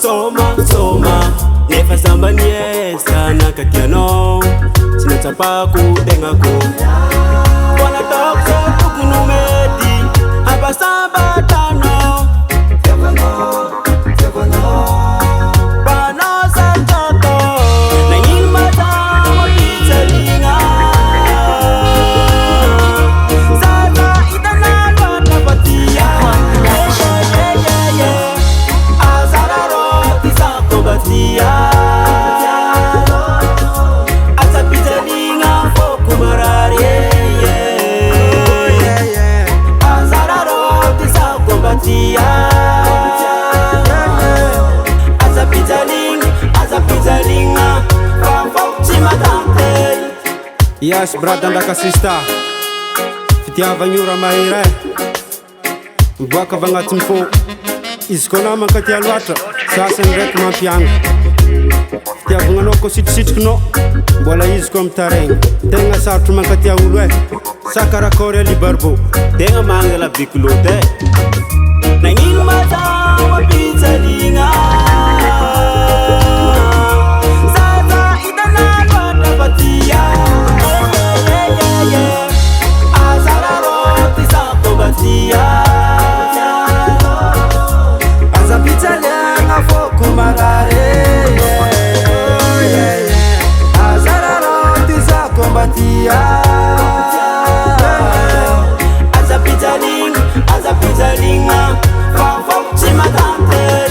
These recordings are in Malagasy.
soma nefa zambaniesa nakatiano sinatsapaku tengako wana tokso tukunumeti abasamba tano Yes, brada ndaka sista fitiavagny ora mahera miboaka avy agnatin'ny fô izy koa namana katia loatra sasany ndraiky mampiagna fitiavagnanao koa sitrisitrikinao mbola izy koa mitaregny tegna sarotry mankatia olo sakarakory alibarbo tegna mangala bikolote nagnino matawa pizzaligna Aza pizzaliana foco magare Azararoti sa combatia Aza pizzalinga fa foci matante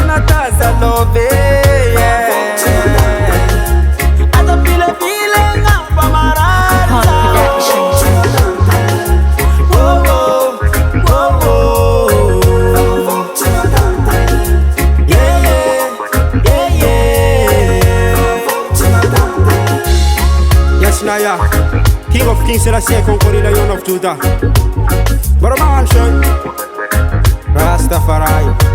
Una tazza love Aza pile nga pa mararza Naya, King of Kings Selassie conquering the Lion of Judah. Baraman Rastafari.